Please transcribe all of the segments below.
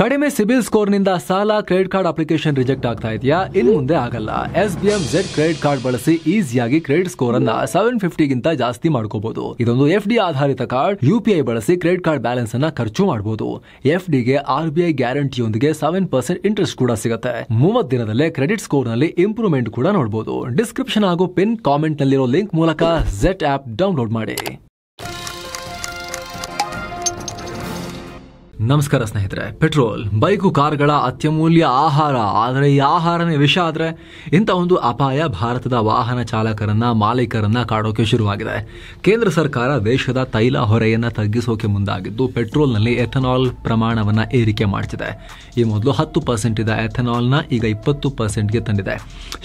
ಕಡಿಮೆ ಸಿಬಿಲ್ ಸ್ಕೋರ್ ನಿಂದ ಸಾಲ ಕ್ರೆಡಿಟ್ ಕಾರ್ಡ್ ಅಪ್ಲಿಕೇಶನ್ ರಿಜೆಕ್ಟ್ ಆಗ್ತಾ ಇದೆಯಾ? ಇನ್ನು ಮುಂದೆ ಆಗಲ್ಲ. SBM Z ಕ್ರೆಡಿಟ್ ಕಾರ್ಡ್ ಬಳಸಿ ಈಸಿಯಾಗಿ ಕ್ರೆಡಿಟ್ ಸ್ಕೋರ್ ಅನ್ನ 750 ಗಿಂತ ಜಾಸ್ತಿ ಮಾಡ್ಕೋಬಹುದು. ಇದೊಂದು FD ಆಧಾರಿತ ಕಾರ್ಡ್. UPI ಬಳಸಿ ಕ್ರೆಡಿಟ್ ಕಾರ್ಡ್ ಬ್ಯಾಲೆನ್ಸ್ ಅನ್ನ ಖರ್ಚು ಮಾಡಬಹುದು. FD ಗೆ RBI ಗ್ಯಾರಂಟಿಯೊಂದಿಗೆ 7% ಇಂಟ್ರೆಸ್ಟ್ ಕೂಡ ಸಿಗುತ್ತೆ. 30 ದಿನದಲ್ಲೇ ಕ್ರೆಡಿಟ್ ಸ್ಕೋರ್ ನಲ್ಲಿ ಇಂಪ್ರೂವ್ಮೆಂಟ್ ಕೂಡ ನೋಡಬಹುದು. ಡಿಸ್ಕ್ರಿಪ್ಷನ್ ಹಾಗೂ ಪಿನ್ ಕಾಮೆಂಟ್ ನಲ್ಲಿರೋ ಲಿಂಕ್ ಮೂಲಕ Z ಆಪ್ ಡೌನ್ಲೋಡ್ ಮಾಡಿ. ನಮಸ್ಕಾರ ಸ್ನೇಹಿತರೆ. ಪೆಟ್ರೋಲ್, ಬೈಕು, ಕಾರ್ಗಳ ಅತ್ಯಮೂಲ್ಯ ಆಹಾರ. ಆದರೆ ಈ ಆಹಾರನೇ ವಿಷ ಆದ್ರೆ ಇಂಥ ಒಂದು ಅಪಾಯ ಭಾರತದ ವಾಹನ ಚಾಲಕರನ್ನ, ಮಾಲೀಕರನ್ನ ಕಾಡೋಕೆ ಶುರುವಾಗಿದೆ. ಕೇಂದ್ರ ಸರ್ಕಾರ ದೇಶದ ತೈಲ ಹೊರೆಯನ್ನ ತಗ್ಗಿಸೋಕೆ ಮುಂದಾಗಿದ್ದು ಪೆಟ್ರೋಲ್ನಲ್ಲಿ ಎಥನಾಲ್ ಪ್ರಮಾಣವನ್ನ ಏರಿಕೆ ಮಾಡ್ತಿದೆ. ಈ ಮೊದಲು 10% ಇದ್ದ ಎಥನಾಲ್ನ ಈಗ 20%ಗೆ ತಂದಿದೆ.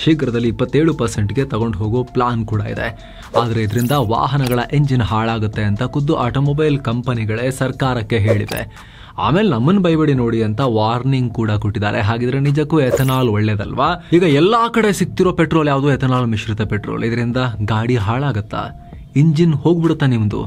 ಶೀಘ್ರದಲ್ಲಿ 27%ಗೆ ತಗೊಂಡು ಹೋಗೋ ಪ್ಲಾನ್ ಕೂಡ ಇದೆ. ಆದರೆ ಇದರಿಂದ ವಾಹನಗಳ ಎಂಜಿನ್ ಹಾಳಾಗುತ್ತೆ ಅಂತ ಖುದ್ದು ಆಟೋಮೊಬೈಲ್ ಕಂಪನಿಗಳೇ ಸರ್ಕಾರಕ್ಕೆ ಹೇಳಿವೆ. ಆಮೇಲೆ ನಮ್ಮನ್ನು ಬೈಬೇಡಿ ನೋಡಿ ಅಂತ ವಾರ್ನಿಂಗ್ ಕೂಡ ಕೊಟ್ಟಿದ್ದಾರೆ. ಹಾಗಿದ್ರೆ ನಿಜಕ್ಕೂ ಎಥನಾಲ್ ಒಳ್ಳೇದಲ್ವಾ? ಈಗ ಎಲ್ಲಾ ಕಡೆ ಸಿಗ್ತಿರೋ ಪೆಟ್ರೋಲ್ ಯಾವುದು? ಎಥನಾಲ್ ಮಿಶ್ರಿತ ಪೆಟ್ರೋಲ್. ಇದರಿಂದ ಗಾಡಿ ಹಾಳಾಗತ್ತಾ? ಇಂಜಿನ್ ಹೋಗ್ಬಿಡುತ್ತಾ? ನಿಮ್ದು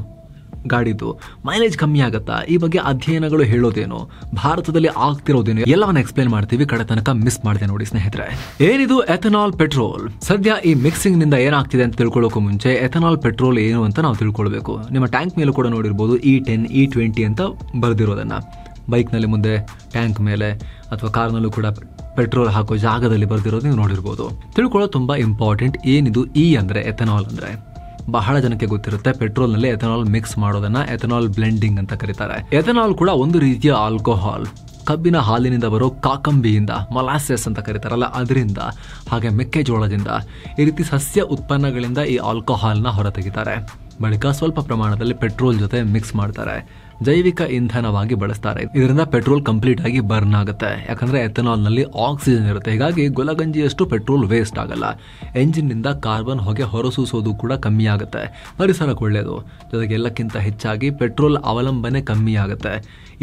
ಗಾಡಿದು ಮೈಲೇಜ್ ಕಮ್ಮಿ ಆಗತ್ತಾ? ಈ ಬಗ್ಗೆ ಅಧ್ಯಯನಗಳು ಹೇಳೋದೇನು, ಭಾರತದಲ್ಲಿ ಆಗ್ತಿರೋದೇನು, ಎಲ್ಲವನ್ನ ಎಕ್ಸ್ಪ್ಲೇನ್ ಮಾಡ್ತೀವಿ. ಕಡೆ ತನಕ ಮಿಸ್ ಮಾಡಿದೆ ನೋಡಿ ಸ್ನೇಹಿತರೆ. ಏನಿದು ಎಥನಾಲ್ ಪೆಟ್ರೋಲ್? ಸದ್ಯ ಈ ಮಿಕ್ಸಿಂಗ್ ನಿಂದ ಏನಾಗ್ತಿದೆ ಅಂತ ತಿಳ್ಕೊಳ್ಳೋಕೆ ಮುಂಚೆ ಎಥನಾಲ್ ಪೆಟ್ರೋಲ್ ಏನು ಅಂತ ನಾವು ತಿಳ್ಕೊಳ್ಬೇಕು. ನಿಮ್ಮ ಟ್ಯಾಂಕ್ ಮೇಲೆ ಕೂಡ ನೋಡಿರ್ಬೋದು E10 E20 ಅಂತ ಬರೆದಿರೋದನ್ನ. ಬೈಕ್ನಲ್ಲಿ ಮುಂದೆ ಟ್ಯಾಂಕ್ ಮೇಲೆ ಅಥವಾ ಕಾರ್ನಲ್ಲೂ ಕೂಡ ಪೆಟ್ರೋಲ್ ಹಾಕೋ ಜಾಗದಲ್ಲಿ ಬರೆದಿರೋದು ನೀವು ನೋಡಿರ್ಬೋದು. ತಿಳ್ಕೊಳ್ಳೋದು ತುಂಬಾ ಇಂಪಾರ್ಟೆಂಟ್. ಏನಿದು E ಅಂದ್ರೆ, ಎಥನಾಲ್ ಅಂದ್ರೆ? ಬಹಳ ಜನಕ್ಕೆ ಗೊತ್ತಿರುತ್ತೆ. ಪೆಟ್ರೋಲ್ ನಲ್ಲಿ ಎಥನಾಲ್ ಮಿಕ್ಸ್ ಮಾಡೋದನ್ನ ಎಥನಾಲ್ ಬ್ಲೆಂಡಿಂಗ್ ಅಂತ ಕರೀತಾರೆ. ಎಥನಾಲ್ ಕೂಡ ಒಂದು ರೀತಿಯ ಆಲ್ಕೋಹಾಲ್. ಕಬ್ಬಿನ ಹಾಲಿನಿಂದ ಬರೋ ಕಾಕಂಬಿಯಿಂದ, ಮೊಲಾಸೆಸ್ ಅಂತ ಕರೀತಾರಲ್ಲ, ಅದರಿಂದ, ಹಾಗೆ ಮೆಕ್ಕೆಜೋಳದಿಂದ, ಈ ರೀತಿ ಸಸ್ಯ ಉತ್ಪನ್ನಗಳಿಂದ ಈ ಆಲ್ಕೋಹಾಲ್ನ ಹೊರತೆಗಿತಾರೆ. ಬಳಿಕ ಸ್ವಲ್ಪ ಪ್ರಮಾಣದಲ್ಲಿ ಪೆಟ್ರೋಲ್ ಜೊತೆ ಮಿಕ್ಸ್ ಮಾಡ್ತಾರೆ. ಜೈವಿಕ ಇಂಧನವಾಗಿ ಬಳಸ್ತಾರೆ. ಇದರಿಂದ ಪೆಟ್ರೋಲ್ ಕಂಪ್ಲೀಟ್ ಆಗಿ ಬರ್ನ್ ಆಗುತ್ತೆ. ಯಾಕಂದ್ರೆ ಎಥನಾಲ್ ನಲ್ಲಿ ಆಕ್ಸಿಜನ್ ಇರುತ್ತೆ. ಹೀಗಾಗಿ ಗುಲಗಂಜಿಯಷ್ಟು ಪೆಟ್ರೋಲ್ ವೇಸ್ಟ್ ಆಗಲ್ಲ. ಎಂಜಿನ್ ನಿಂದ ಕಾರ್ಬನ್ ಹೊಗೆ ಹೊರಸೂಸೋದು ಕೂಡ ಕಮ್ಮಿ ಆಗುತ್ತೆ. ಪರಿಸರಕ್ಕೆ ಒಳ್ಳೆಯದು. ಜೊತೆಗೆ ಎಲ್ಲಕ್ಕಿಂತ ಹೆಚ್ಚಾಗಿ ಪೆಟ್ರೋಲ್ ಅವಲಂಬನೆ ಕಮ್ಮಿ ಆಗುತ್ತೆ.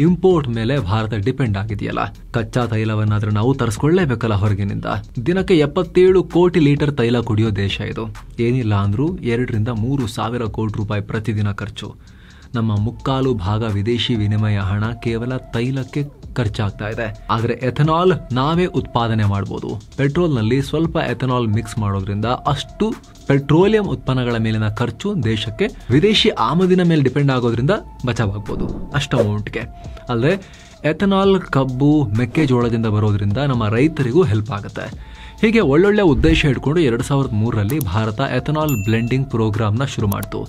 ಇಂಪೋರ್ಟ್ ಮೇಲೆ ಭಾರತ ಡಿಪೆಂಡ್ ಆಗಿದೆಯಲ್ಲ. ಕಚ್ಚಾ ತೈಲವನ್ನಾದ್ರೂ ನಾವು ತರಿಸ್ಕೊಳ್ಳೇಬೇಕಲ್ಲ ಹೊರಗಿನಿಂದ. ದಿನಕ್ಕೆ 77 ಕೋಟಿ ಲೀಟರ್ ತೈಲ ಕುಡಿಯೋ ದೇಶ ಇದು. ಏನಿಲ್ಲ ಅಂದ್ರೂ 2 ರಿಂದ 3 ಸಾವಿರ ಕೋಟಿ ರೂಪಾಯಿ ಪ್ರತಿದಿನ ಖರ್ಚು. ನಮ್ಮ 3/4 ಭಾಗ ವಿದೇಶಿ ವಿನಿಮಯ ಹಣ ಕೇವಲ ತೈಲಕ್ಕೆ ಖರ್ಚಾಗ್ತಾ ಇದೆ. ಆದ್ರೆ ಎಥನಾಲ್ ನಾವೇ ಉತ್ಪಾದನೆ ಮಾಡಬಹುದು. ಪೆಟ್ರೋಲ್ ನಲ್ಲಿ ಸ್ವಲ್ಪ ಎಥನಾಲ್ ಮಿಕ್ಸ್ ಮಾಡೋದ್ರಿಂದ ಅಷ್ಟು ಪೆಟ್ರೋಲಿಯಂ ಉತ್ಪನ್ನಗಳ ಮೇಲಿನ ಖರ್ಚು ದೇಶಕ್ಕೆ ವಿದೇಶಿ ಆಮದಿನ ಮೇಲೆ ಡಿಪೆಂಡ್ ಆಗೋದ್ರಿಂದ ಬಚಾವಾಗಬಹುದು ಅಷ್ಟು ಅಮೌಂಟ್ಗೆ. ಅಲ್ಲದೆ ಎಥನಾಲ್ ಕಬ್ಬು, ಮೆಕ್ಕೆಜೋಳದಿಂದ ಬರೋದ್ರಿಂದ ನಮ್ಮ ರೈತರಿಗೂ ಹೆಲ್ಪ್ ಆಗುತ್ತೆ. ಹೀಗೆ ಒಳ್ಳೊಳ್ಳೆ ಉದ್ದೇಶ ಇಟ್ಕೊಂಡು 2003ರಲ್ಲಿ ಭಾರತ ಎಥನಾಲ್ ಬ್ಲೆಂಡಿಂಗ್ ಪ್ರೋಗ್ರಾಮ್ನ ಶುರು ಮಾಡಿತು.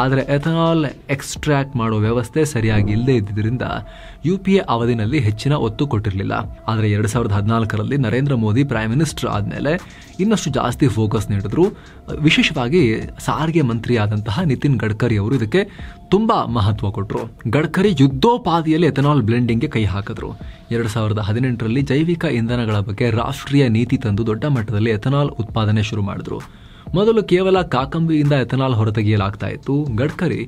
ಆದರೆ ಎಥನಾಲ್ ಎಕ್ಸ್ಟ್ರಾಕ್ಟ್ ಮಾಡೋ ವ್ಯವಸ್ಥೆ ಸರಿಯಾಗಿ ಇಲ್ಲದೆ ಇದ್ದಿದ್ದರಿಂದ UPA ಅವಧಿನಲ್ಲಿ ಹೆಚ್ಚಿನ ಒತ್ತು ಕೊಟ್ಟಿರಲಿಲ್ಲ. ಆದರೆ 2014ರಲ್ಲಿ ನರೇಂದ್ರ ಮೋದಿ ಪ್ರೈಮ್ ಮಿನಿಸ್ಟರ್ ಆದಮೇಲೆ ಇನ್ನಷ್ಟು ಜಾಸ್ತಿ ಫೋಕಸ್ ನೀಡಿದ್ರು. ವಿಶೇಷವಾಗಿ ಸಾರಿಗೆ ಮಂತ್ರಿ ಆದಂತಹ ನಿತಿನ್ ಗಡ್ಕರಿ ಅವರು ಇದಕ್ಕೆ ತುಂಬಾ ಮಹತ್ವ ಕೊಟ್ಟರು. ಗಡ್ಕರಿ ಯುದ್ಧೋಪಾದಿಯಲ್ಲಿ ಎಥನಾಲ್ ಬ್ಲೆಂಡಿಂಗ್ಗೆ ಕೈ ಹಾಕಿದ್ರು. 2018ರಲ್ಲಿ ಜೈವಿಕ ಇಂಧನಗಳ ಬಗ್ಗೆ ರಾಷ್ಟ್ರೀಯ ನೀತಿ ತಂದು ದೊಡ್ಡ ಮಟ್ಟದಲ್ಲಿ ಎಥನಾಲ್ ಉತ್ಪಾದನೆ ಶುರು ಮಾಡಿದ್ರು. ಮೊದಲು ಕೇವಲ ಕಾಕಂಬಿಯಿಂದ ಎಥನಾಲ್ ಹೊರತೆಗೆಯಲಾಗ್ತಾ ಇತ್ತು. ಗಡ್ಕರಿ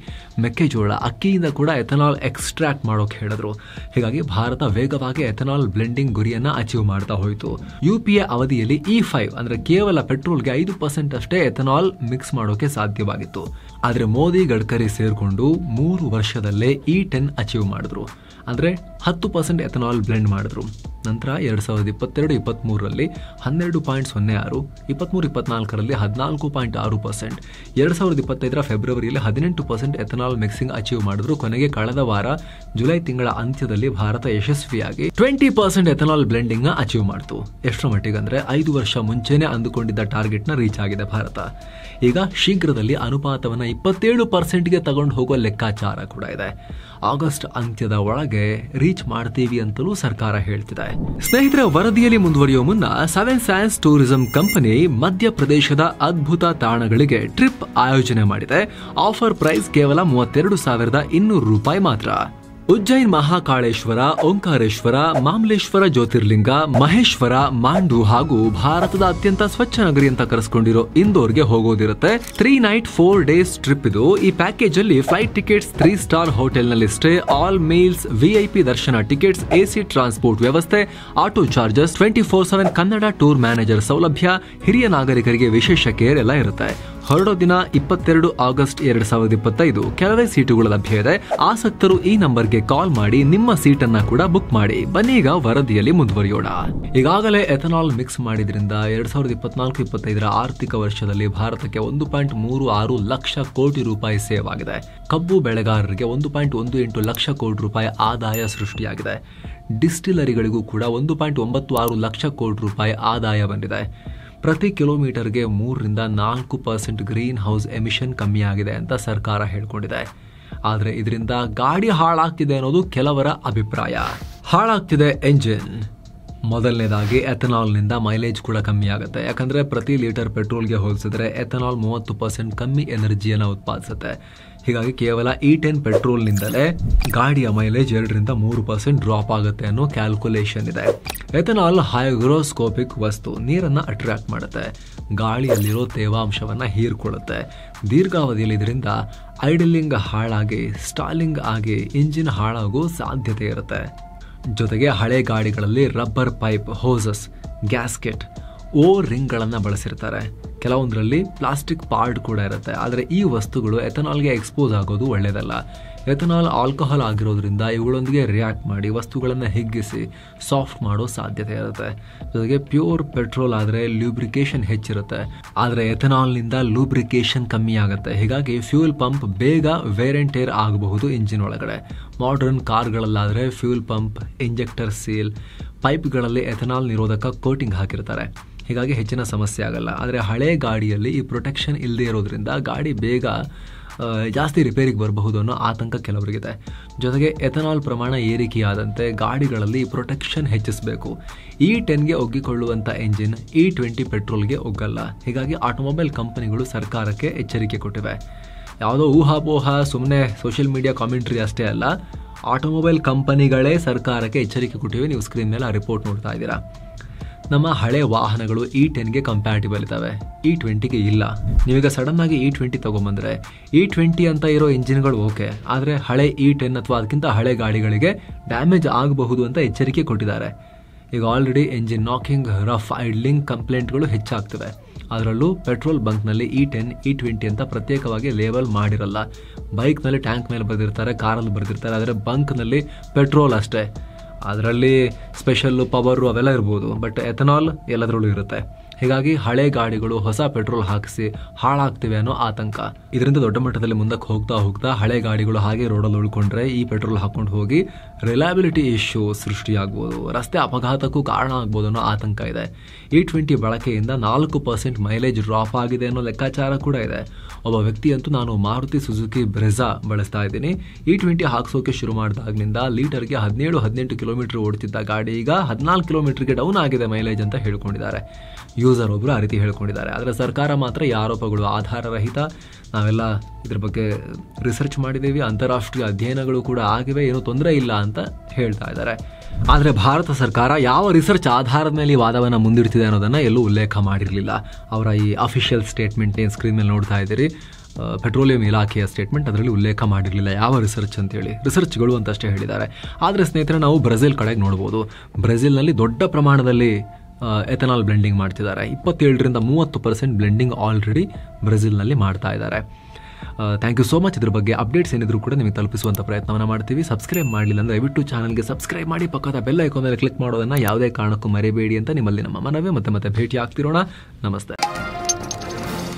ಮೆಕ್ಕೆಜೋಳ, ಅಕ್ಕಿಯಿಂದ ಕೂಡ ಎಥನಾಲ್ ಎಕ್ಸ್ಟ್ರಾಕ್ಟ್ ಮಾಡೋಕೆ ಹೇಳಿದ್ರು. ಹೀಗಾಗಿ ಭಾರತ ವೇಗವಾಗಿ ಎಥನಾಲ್ ಬ್ಲೆಂಡಿಂಗ್ ಗುರಿಯನ್ನ ಅಚೀವ್ ಮಾಡ್ತಾ ಹೋಯಿತು. UPA ಅವಧಿಯಲ್ಲಿ E5 ಅಂದ್ರೆ ಕೇವಲ ಪೆಟ್ರೋಲ್ಗೆ 5% ಅಷ್ಟೇ ಎಥನಾಲ್ ಮಿಕ್ಸ್ ಮಾಡೋಕೆ ಸಾಧ್ಯವಾಗಿತ್ತು. ಆದ್ರೆ ಮೋದಿ, ಗಡ್ಕರಿ ಸೇರ್ಕೊಂಡು 3 ವರ್ಷದಲ್ಲೇ E10 ಅಚೀವ್ ಮಾಡಿದ್ರು. ಅಂದ್ರೆ 10% ಎಥನಾಲ್ ಬ್ಲೆಂಡ್ ಮಾಡಿದ್ರು. ನಂತರ 2022-23ರಲ್ಲಿ 12.06, 23-24ರಲ್ಲಿ 14.6%, 2025ರ ಫೆಬ್ರವರಿಯಲ್ಲಿ 18% ಎಥನಾಲ್ ಮಿಕ್ಸಿಂಗ್ ಅಚೀವ್ ಮಾಡಿದ್ರು. ಕೊನೆಗೆ ಕಳೆದ ವಾರ ಜುಲೈ ತಿಂಗಳ ಅಂತ್ಯದಲ್ಲಿ ಭಾರತ ಯಶಸ್ವಿಯಾಗಿ 20% ಎಥನಾಲ್ ಬ್ಲೆಂಡಿಂಗ್ ನ ಅಚೀವ್ ಮಾಡಿತು. ಎಷ್ಟರ ಮಟ್ಟಿಗೆ ಅಂದ್ರೆ 5 ವರ್ಷ ಮುಂಚೆನೆ ಅಂದುಕೊಂಡಿದ್ದ ಟಾರ್ಗೆಟ್ ನ ರೀಚ್ ಆಗಿದೆ ಭಾರತ. ಈಗ ಶೀಘ್ರದಲ್ಲಿ ಅನುಪಾತವನ್ನ 27%ಗೆ ತಗೊಂಡು ಹೋಗುವ ಲೆಕ್ಕಾಚಾರ ಕೂಡ ಇದೆ. ಆಗಸ್ಟ್ ಅಂತ್ಯದ ಒಳಗೆ ರೀಚ್ ಮಾಡ್ತೀವಿ ಅಂತಲೂ ಸರ್ಕಾರ ಹೇಳ್ತಿದೆ. ಸ್ನೇಹಿತರೆ, ವರದಿಯಲ್ಲಿ ಮುಂದುವರಿಯುವ ಮುನ್ನ 7 ಸೈನ್ಸ್ ಟೂರಿಸಂ ಕಂಪನಿ ಮಧ್ಯಪ್ರದೇಶದ ಅದ್ಭುತ ತಾಣಗಳಿಗೆ ಟ್ರಿಪ್ ಆಯೋಜನೆ ಮಾಡಿದೆ. ಆಫರ್ ಪ್ರೈಸ್ ಕೇವಲ 32,200 ರೂಪಾಯಿ ಮಾತ್ರ. ಉಜ್ಜೈನ್ ಮಹಾಕಾಳೇಶ್ವರ, ಓಂಕಾರೇಶ್ವರ, ಮಾಮಲೇಶ್ವರ ಜ್ಯೋತಿರ್ಲಿಂಗ, ಮಹೇಶ್ವರ, ಮಾಂಡು ಹಾಗೂ ಭಾರತದ ಅತ್ಯಂತ ಸ್ವಚ್ಛ ನಗರಿ ಅಂತ ಕರೆಸ್ಕೊಂಡಿರೋ ಇಂದೋರ್ಗೆ ಹೋಗೋದಿರುತ್ತೆ. 3 ನೈಟ್ 4 ಡೇಸ್ ಟ್ರಿಪ್ ಇದು. ಈ ಪ್ಯಾಕೇಜ್ ಅಲ್ಲಿ ಫ್ಲೈಟ್ ಟಿಕೆಟ್ಸ್, 3 ಸ್ಟಾರ್ ಹೋಟೆಲ್ ನಲ್ಲಿ ಸ್ಟೇ, ಆಲ್ ಮೀಲ್ಸ್, VIP ದರ್ಶನ ಟಿಕೆಟ್ಸ್, AC ಟ್ರಾನ್ಸ್ಪೋರ್ಟ್ ವ್ಯವಸ್ಥೆ, auto charges, 24/7 Kannada tour manager ಸೌಲಭ್ಯ, ಹಿರಿಯ ನಾಗರಿಕರಿಗೆ ವಿಶೇಷ ಕೇರ್ ಎಲ್ಲ ಇರುತ್ತೆ. ಹೊರಡೋ ದಿನ 22 ಆಗಸ್ಟ್ 2025. ಕೆಲವೇ ಸೀಟುಗಳು ಲಭ್ಯ ಇದೆ. ಆಸಕ್ತರು ಈ ನಂಬರ್ಗೆ ಕಾಲ್ ಮಾಡಿ ನಿಮ್ಮ ಸೀಟನ್ನ ಕೂಡ ಬುಕ್ ಮಾಡಿ. ಬನ್ನಿ ಈಗ ವರದಿಯಲ್ಲಿ ಮುಂದುವರಿಯೋಣ. ಈಗಾಗಲೇ ಎಥನಾಲ್ ಮಿಕ್ಸ್ ಮಾಡಿದ್ರಿಂದ 2024-25 ಆರ್ಥಿಕ ವರ್ಷದಲ್ಲಿ ಭಾರತಕ್ಕೆ 1.36 ಲಕ್ಷ ಕೋಟಿ ರೂಪಾಯಿ ಸೇವ್ ಆಗಿದೆ. ಕಬ್ಬು ಬೆಳೆಗಾರರಿಗೆ 1.18 ಲಕ್ಷ ಕೋಟಿ ರೂಪಾಯಿ ಆದಾಯ ಸೃಷ್ಟಿಯಾಗಿದೆ. ಡಿಸ್ಟಿಲರಿಗಳಿಗೂ ಕೂಡ 1.96 ಲಕ್ಷ ಕೋಟಿ ರೂಪಾಯಿ ಆದಾಯ ಬಂದಿದೆ. ಪ್ರತಿ ಕಿಲೋಮೀಟರ್ಗೆ 3-4% ಗ್ರೀನ್ ಹೌಸ್ ಎಮಿಷನ್ ಕಮ್ಮಿಯಾಗಿದೆ ಅಂತ ಸರ್ಕಾರ ಹೇಳ್ಕೊಂಡಿದೆ. ಆದರೆ ಇದರಿಂದ ಗಾಡಿ ಹಾಳಾಗ್ತಿದೆ ಅನ್ನೋದು ಕೆಲವರ ಅಭಿಪ್ರಾಯ. ಹಾಳಾಗ್ತಿದೆ ಎಂಜಿನ್. ಮೊದಲನೇದಾಗಿ ಎಥನಾಲ್ನಿಂದ ಮೈಲೇಜ್ ಕೂಡ ಕಮ್ಮಿ ಆಗುತ್ತೆ. ಯಾಕಂದರೆ ಪ್ರತಿ ಲೀಟರ್ ಪೆಟ್ರೋಲ್ಗೆ ಹೋಲಿಸಿದ್ರೆ ಎಥನಾಲ್ 30% ಕಮ್ಮಿ ಎನರ್ಜಿಯನ್ನು ಉತ್ಪಾದಿಸುತ್ತೆ. ಹೀಗಾಗಿ ಕೇವಲ E10 ಪೆಟ್ರೋಲ್ನಿಂದಲೇ ಗಾಡಿಯ ಮೈಲೇಜ್ 2-3% ಡ್ರಾಪ್ ಆಗುತ್ತೆ ಅನ್ನೋ ಕ್ಯಾಲ್ಕುಲೇಷನ್ ಇದೆ. ಎಥನಾಲ್ ಹೈಗ್ರೋಸ್ಕೋಪಿಕ್ ವಸ್ತು, ನೀರನ್ನು ಅಟ್ರಾಕ್ಟ್ ಮಾಡುತ್ತೆ, ಗಾಳಿಯಲ್ಲಿರೋ ತೇವಾಂಶವನ್ನು ಹೀರ್ಕೊಳ್ಳುತ್ತೆ. ದೀರ್ಘಾವಧಿಯಲ್ಲಿ ಇದರಿಂದ ಐಡಲಿಂಗ್ ಹಾಳಾಗಿ ಸ್ಟಾಲಿಂಗ್ ಆಗಿ ಇಂಜಿನ್ ಹಾಳಾಗೋ ಸಾಧ್ಯತೆ ಇರುತ್ತೆ. ಜೊತೆಗೆ ಹಳೆ ಗಾಡಿಗಳಲ್ಲಿ ರಬ್ಬರ್ ಪೈಪ್, ಹೋಸಸ್, ಗ್ಯಾಸ್ಕೆಟ್, ರಿಂಗ್ಗಳನ್ನು ಬಳಸಿರ್ತಾರೆ. ಕೆಲವೊಂದರಲ್ಲಿ ಪ್ಲಾಸ್ಟಿಕ್ ಪಾರ್ಟ್ ಕೂಡ ಇರುತ್ತೆ. ಆದರೆ ಈ ವಸ್ತುಗಳು ಎಥನಾಲ್ಗೆ ಎಕ್ಸ್ಪೋಸ್ ಆಗೋದು ಒಳ್ಳೆಯದಲ್ಲ. ಎಥನಾಲ್ ಆಲ್ಕೋಹಾಲ್ ಆಗಿರೋದ್ರಿಂದ ಇವುಗಳೊಂದಿಗೆ ರಿಯಾಕ್ಟ್ ಮಾಡಿ ವಸ್ತುಗಳನ್ನು ಹಿಗ್ಗಿಸಿ ಸಾಫ್ಟ್ ಮಾಡೋ ಸಾಧ್ಯತೆ ಇರುತ್ತೆ. ಜೊತೆಗೆ ಪ್ಯೂರ್ ಪೆಟ್ರೋಲ್ ಆದರೆ ಲ್ಯೂಬ್ರಿಕೇಶನ್ ಹೆಚ್ಚಿರುತ್ತೆ. ಆದರೆ ಎಥನಾಲ್ನಿಂದ ಲೂಬ್ರಿಕೇಶನ್ ಕಮ್ಮಿ ಆಗುತ್ತೆ. ಹೀಗಾಗಿ ಫ್ಯೂಲ್ ಪಂಪ್ ಬೇಗ ವೇರ್ ಆ್ಯಂಡ್ ಟೇರ್ ಆಗಬಹುದು ಇಂಜಿನ್ ಒಳಗಡೆ. ಮಾಡರ್ನ್ ಕಾರ್ಗಳಲ್ಲಾದರೆ ಫ್ಯೂಲ್ ಪಂಪ್, ಇಂಜೆಕ್ಟರ್ ಸೀಲ್, ಪೈಪ್ಗಳಲ್ಲಿ ಎಥನಾಲ್ ನಿರೋಧಕ ಕೋಟಿಂಗ್ ಹಾಕಿರ್ತಾರೆ. ಹೀಗಾಗಿ ಹೆಚ್ಚಿನ ಸಮಸ್ಯೆ ಆಗಲ್ಲ. ಆದರೆ ಹಳೆ ಗಾಡಿಯಲ್ಲಿ ಈ ಪ್ರೊಟೆಕ್ಷನ್ ಇಲ್ಲದೆ ಇರೋದ್ರಿಂದ ಗಾಡಿ ಬೇಗ ಜಾಸ್ತಿ ರಿಪೇರಿಗೆ ಬರಬಹುದು ಅನ್ನೋ ಆತಂಕ ಕೆಲವರಿಗಿದೆ. ಜೊತೆಗೆ ಎಥನಾಲ್ ಪ್ರಮಾಣ ಏರಿಕೆಯಾದಂತೆ ಗಾಡಿಗಳಲ್ಲಿ ಪ್ರೊಟೆಕ್ಷನ್ ಹೆಚ್ಚಿಸಬೇಕು. E10ಗೆ ಒಗ್ಗಿಕೊಳ್ಳುವಂಥ ಎಂಜಿನ್ E20 ಪೆಟ್ರೋಲ್ಗೆ ಒಗ್ಗಲ್ಲ. ಹೀಗಾಗಿ ಆಟೋಮೊಬೈಲ್ ಕಂಪನಿಗಳು ಸರ್ಕಾರಕ್ಕೆ ಎಚ್ಚರಿಕೆ ಕೊಟ್ಟಿವೆ. ಯಾವುದೋ ಊಹಾಪೋಹ ಸುಮ್ಮನೆ ಸೋಷಿಯಲ್ ಮೀಡಿಯಾ ಕಾಮೆಂಟ್ರಿ ಅಷ್ಟೇ ಅಲ್ಲ, ಆಟೋಮೊಬೈಲ್ ಕಂಪನಿಗಳೇ ಸರ್ಕಾರಕ್ಕೆ ಎಚ್ಚರಿಕೆ ಕೊಟ್ಟಿವೆ. ನೀವು ಸ್ಕ್ರೀನ್ ಮೇಲೆ ಆ ರಿಪೋರ್ಟ್ ನೋಡ್ತಾ ಇದ್ದೀರಾ. ನಮ್ಮ ಹಳೆ ವಾಹನಗಳು E10ಗೆ ಕಂಪ್ಯಾಟಿಬಲ್ ಇದ್ದಾವೆ, E20ಗೆ ಇಲ್ಲ. ನೀವೀಗ ಸಡನ್ ಆಗಿ E20 ತೊಗೊಂಬಂದರೆ E20 ಅಂತ ಇರೋ ಇಂಜಿನ್ಗಳು ಓಕೆ, ಆದರೆ ಹಳೆ E10 ಅಥವಾ ಅದಕ್ಕಿಂತ ಹಳೆ ಗಾಡಿಗಳಿಗೆ ಡ್ಯಾಮೇಜ್ ಆಗಬಹುದು ಅಂತ ಎಚ್ಚರಿಕೆ ಕೊಟ್ಟಿದ್ದಾರೆ. ಈಗ already engine knocking, rough idling ಕಂಪ್ಲೇಂಟ್ಗಳು ಹೆಚ್ಚಾಗ್ತವೆ. ಅದರಲ್ಲೂ ಪೆಟ್ರೋಲ್ ಬಂಕ್ನಲ್ಲಿ E10, E20 ಅಂತ ಪ್ರತ್ಯೇಕವಾಗಿ ಲೇಬಲ್ ಮಾಡಿರಲ್ಲ. ಬೈಕ್ನಲ್ಲಿ ಟ್ಯಾಂಕ್ ಮೇಲೆ ಬರೆದಿರ್ತಾರೆ, ಕಾರಲ್ಲಿ ಬರೆದಿರ್ತಾರೆ, ಆದರೆ ಬಂಕ್ನಲ್ಲಿ ಪೆಟ್ರೋಲ್ ಅಷ್ಟೇ. ಅದರಲ್ಲಿ ಸ್ಪೆಷಲ್ಲು, ಪವರು ಅವೆಲ್ಲ ಇರ್ಬೋದು, ಬಟ್ ಎಥನಾಲ್ ಎಲ್ಲದರಲ್ಲೂ ಇರುತ್ತೆ. ಹೀಗಾಗಿ ಹಳೆ ಗಾಡಿಗಳು ಹೊಸ ಪೆಟ್ರೋಲ್ ಹಾಕಿಸಿ ಹಾಳಾಗ್ತಿವೆ ಅನ್ನೋ ಆತಂಕ. ಇದರಿಂದ ದೊಡ್ಡ ಮಟ್ಟದಲ್ಲಿ ಮುಂದಕ್ಕೆ ಹೋಗ್ತಾ ಹಳೆ ಗಾಡಿಗಳು ಹಾಗೆ ರೋಡಲ್ಲಿ ಉಳ್ಕೊಂಡ್ರೆ ಈ ಪೆಟ್ರೋಲ್ ಹಾಕೊಂಡು ಹೋಗಿ ರಿಲಯಬಿಲಿಟಿ ಇಶ್ಯೂ ಸೃಷ್ಟಿಯಾಗ್ಬೋದು, ರಸ್ತೆ ಅಪಘಾತಕ್ಕೂ ಕಾರಣ ಆಗ್ಬೋದು ಅನ್ನೋ ಆತಂಕ ಇದೆ. E20 ಬಳಕೆಯಿಂದ 4% ಮೈಲೇಜ್ ಡ್ರಾಪ್ ಆಗಿದೆ ಅನ್ನೋ ಲೆಕ್ಕಾಚಾರ ಕೂಡ ಇದೆ. ಒಬ್ಬ ವ್ಯಕ್ತಿಯಂತೂ ನಾನು ಮಾರುತಿ ಸುಜುಕಿ ಬ್ರೆಜಾ ಬಳಸ್ತಾ ಇದ್ದೀನಿ, E20 ಹಾಕ್ಸೋಕೆ ಶುರು ಮಾಡಿದಾಗಿನಿಂದ ಲೀಟರ್ಗೆ 17-18 ಕಿಲೋಮೀಟರ್ ಓಡ್ತಿದ್ದ ಗಾಡಿ ಈಗ 14 ಕಿಲೋಮೀಟರ್ಗೆ ಡೌನ್ ಆಗಿದೆ ಮೈಲೇಜ್ ಅಂತ ಹೇಳ್ಕೊಂಡಿದ್ದಾರೆ. ಯೂಸರ್ ಒಬ್ಬರು ಆ ರೀತಿ ಹೇಳ್ಕೊಂಡಿದ್ದಾರೆ. ಆದರೆ ಸರ್ಕಾರ ಮಾತ್ರ ಈ ಆರೋಪಗಳು ಆಧಾರರಹಿತ, ನಾವೆಲ್ಲ ಇದ್ರ ಬಗ್ಗೆ ರಿಸರ್ಚ್ ಮಾಡಿದ್ದೀವಿ, ಅಂತಾರಾಷ್ಟ್ರೀಯ ಅಧ್ಯಯನಗಳು ಕೂಡ ಆಗಿವೆ, ಏನೂ ತೊಂದರೆ ಇಲ್ಲ ಅಂತ ಹೇಳ್ತಾ ಇದ್ದಾರೆ. ಆದರೆ ಭಾರತ ಸರ್ಕಾರ ಯಾವ ರಿಸರ್ಚ್ ಆಧಾರದ ಮೇಲೆ ಈ ವಾದವನ್ನು ಮುಂದಿಡ್ತಿದೆ ಅನ್ನೋದನ್ನು ಎಲ್ಲೂ ಉಲ್ಲೇಖ ಮಾಡಿರಲಿಲ್ಲ. ಅವರ ಈ ಅಫಿಷಿಯಲ್ ಸ್ಟೇಟ್ಮೆಂಟ್ ಏನು ಸ್ಕ್ರೀನ್ ಮೇಲೆ ನೋಡ್ತಾ ಇದ್ದೀರಿ, ಪೆಟ್ರೋಲಿಯಂ ಇಲಾಖೆಯ ಸ್ಟೇಟ್ಮೆಂಟ್, ಅದರಲ್ಲಿ ಉಲ್ಲೇಖ ಮಾಡಿರಲಿಲ್ಲ ಯಾವ ರಿಸರ್ಚ್ ಅಂತೇಳಿ. ರಿಸರ್ಚ್ಗಳು ಅಂತಷ್ಟೇ ಹೇಳಿದ್ದಾರೆ. ಆದರೆ ಸ್ನೇಹಿತರೆ, ನಾವು ಬ್ರೆಜಿಲ್ ಕಡೆಗೆ ನೋಡ್ಬೋದು. ಬ್ರೆಜಿಲ್ನಲ್ಲಿ ದೊಡ್ಡ ಪ್ರಮಾಣದಲ್ಲಿ ಎಥನಾಲ್ ಬ್ಲೆಂಡಿಂಗ್ ಮಾಡ್ತಿದ್ದಾರೆ. 27-30% ಬ್ಲೆಂಡಿಂಗ್ ಆಲ್ರೆಡಿ ಬ್ರೆಜಿಲ್ನಲ್ಲಿ ಮಾಡ್ತಾ ಇದ್ದಾರೆ. Thank you so much. ಇದ್ರ ಬಗ್ಗೆ ಅಪ್ಡೇಟ್ಸ್ ಏನಿದ್ರು ಕೂಡ ನಿಮಗೆ ತಲುಪಿಸುವಂಥ ಪ್ರಯತ್ನವನ್ನು ಮಾಡ್ತೀವಿ. ಸಬ್ಸ್ಕ್ರೈಬ್ ಮಾಡಲಿಲ್ಲ ಅಂದರೆ ದಯವಿಟ್ಟು ಚಾನಲ್ಗೆ ಸಬ್ಸ್ಕ್ರೈಬ್ ಮಾಡಿ, ಪಕ್ಕದ ಬೆಲ್ ಐಕಾನ್ ಮೇಲೆ ಕ್ಲಿಕ್ ಮಾಡೋದನ್ನು ಯಾವುದೇ ಕಾರಣಕ್ಕೂ ಮರಿಬೇಡಿ ಅಂತ ನಿಮ್ಮಲ್ಲಿ ನಮ್ಮ ಮನವಿ. ಮತ್ತೆ ಭೇಟಿ ಆಗ್ತಿರೋಣ. ನಮಸ್ತೆ.